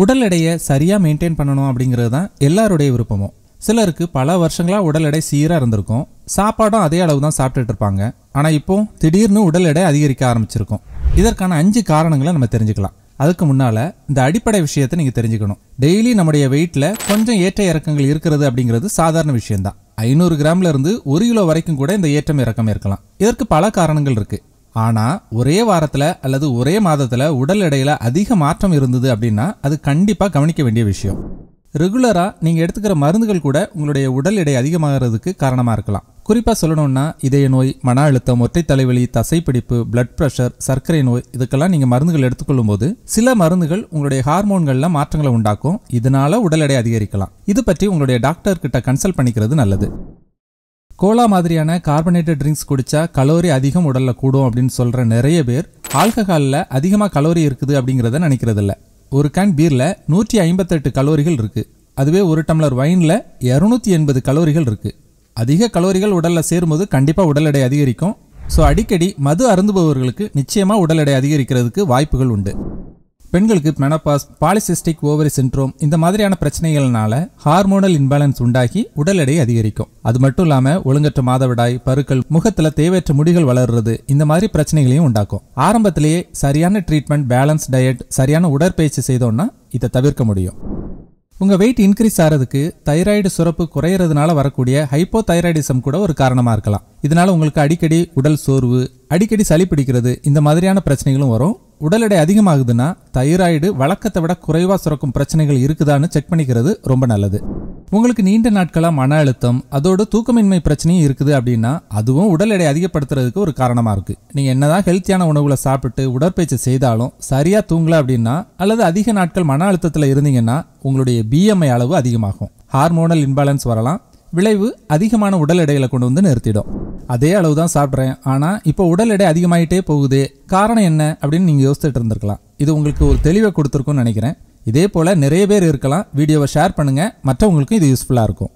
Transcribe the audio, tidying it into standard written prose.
உடல் எடையை சரியா மெயின்டைன் பண்ணணும் அப்படிங்கிறது தான் எல்லாருடைய விருப்பமும். சிலருக்கு பல வருஷங்களா உடல் எடை சீரா இருந்திருக்கும், சாப்பாடும் அதே அளவு தான் சாப்பிட்டுட்டு இருப்பாங்க. ஆனா இப்போ திடீர்னு உடல் எடை அதிகரிக்க ஆரம்பிச்சிருக்கும். இதற்கான 5 காரணங்களை நம்ம தெரிஞ்சுக்கலாம். அதுக்கு முன்னால இந்த அடிப்படை விஷயத்தை நீங்க தெரிஞ்சுக்கணும். டெய்லி நம்முடைய வெயிட்ல கொஞ்சம் ஏற்ற இறக்கங்கள் இருக்கிறது அப்படிங்கிறது சாதாரண விஷயம் தான். 500 கிராம்ல இருந்து 1 கிலோ வரைக்கும் கூட இந்த ஏற்றம் இறக்கம் இருக்கலாம். இதற்கு பல காரணங்கள் இருக்கு. ஆனா ஒரே வாரத்துல அல்லது ஒரே மாதத்துல உடல் எடையில அதிக மாற்றம் இருந்தது அப்படின்னா அது கண்டிப்பா கவனிக்க வேண்டிய விஷயம். ரெகுலரா நீங்க எடுத்துக்கிற மருந்துகள் கூட உங்களுடைய உடல் எடை அதிகமாகிறதுக்கு காரணமா இருக்கலாம். குறிப்பா சொல்லணும்னா இதய நோய், மன அழுத்தம், ஒற்றை தலைவலி, தசைப்பிடிப்பு, பிளட் பிரஷர், சர்க்கரை நோய், இதுக்கெல்லாம் நீங்க மருந்துகள் எடுத்துக்கொள்ளும் போது சில மருந்துகள் உங்களுடைய ஹார்மோன்கள்ல மாற்றங்களை உண்டாக்கும். இதனால உடல் எடை அதிகரிக்கலாம். இது பற்றி உங்களுடைய டாக்டர் கிட்ட கன்சல்ட் பண்ணிக்கிறது நல்லது. கோலா மாதிரியான கார்பனேட்டட் ட்ரிங்க்ஸ் குடிச்சா கலோரி அதிகம் உடல்ல கூடும் அப்படின்னு சொல்ற நிறைய பேர் ஆல்கஹால்ல அதிகமா கலோரி இருக்குது அப்படிங்கறத நினைக்கிறது இல்ல. ஒரு கேன் பீர்ல 158 கலோரிகள் இருக்கு. அதுவே ஒரு டம்ளர் வைன்ல 280 கலோரிகள் இருக்கு. அதிக கலோரிகள் உடல்ல சேரும்போது கண்டிப்பா உடல் எடை அதிகரிக்கும். ஸோ அடிக்கடி மது அருந்துபவர்களுக்கு நிச்சயமா உடல் எடை அதிகரிக்கிறதுக்கு வாய்ப்புகள் உண்டு. பெண்களுக்கு மெனோபாஸ், பாலிசிஸ்டிக் ஓவரி சிண்ட்ரோம் இந்த மாதிரியான பிரச்சனைகள்னால ஹார்மோனல் இன்பேலன்ஸ் உண்டாகி உடல் எடை அதிகரிக்கும். அது மட்டும் இல்லாம ஒழுங்கற்ற மாதவிடாய், பருக்கள், முகத்துல தேவையற்ற முடிகள் வளர்றது இந்த மாதிரி பிரச்சனைகளையும் உண்டாக்கும். ஆரம்பத்திலேயே சரியான ட்ரீட்மெண்ட், பேலன்ஸ் டயட், சரியான உடற்பயிற்சி செய்தோம்னா இதை தவிர்க்க முடியும். உங்க வெயிட் இன்க்ரீஸ் ஆகிறதுக்கு தைராய்டு சுரப்பு குறையறதுனால வரக்கூடிய ஹைப்போதைராய்டிசம் கூட ஒரு காரணமா இருக்கலாம். இதனால உங்களுக்கு அடிக்கடி உடல் சோர்வு, அடிக்கடி சளி பிடிக்கிறது இந்த மாதிரியான பிரச்சனைகளும் வரும். உடல் எடை அதிகமாகுதுன்னா தைராய்டு வழக்கத்தை விட குறைவா சுரக்கும் பிரச்சனைகள் இருக்குதான்னு செக் பண்ணிக்கிறது ரொம்ப நல்லது. உங்களுக்கு நீண்ட நாட்களா மன அழுத்தம், அதோடு தூக்கமின்மை பிரச்சனையும் இருக்குது அப்படின்னா அதுவும் உடல் எடை அதிகப்படுத்துறதுக்கு ஒரு காரணமா இருக்கு. நீங்க என்னதான் ஹெல்த்தியான உணவுகளை சாப்பிட்டு உடற்பயிற்சி செய்தாலும் சரியா தூங்கல அப்படின்னா அல்லது அதிக நாட்கள் மன அழுத்தத்துல இருந்தீங்கன்னா உங்களுடைய BMI அளவு அதிகமாகும். ஹார்மோனல் இன்பேலன்ஸ் வரலாம். விளைவு அதிகமான உடல் எடைகளை கொண்டு வந்து நிறுத்திடும். அதே அளவு தான் சாப்பிட்றேன், ஆனா இப்போ உடல் எடை அதிகமாயிட்டே போகுது, காரணம் என்ன அப்படின்னு நீங்க யோசிச்சுட்டு இருந்திருக்கலாம். இது உங்களுக்கு ஒரு தெளிவை கொடுத்துருக்கும்னு நினைக்கிறேன். இதே போல நிறைய பேர் இருக்கலாம். வீடியோவை ஷேர் பண்ணுங்க, மற்றவங்களுக்கும் இது யூஸ்ஃபுல்லா இருக்கும்.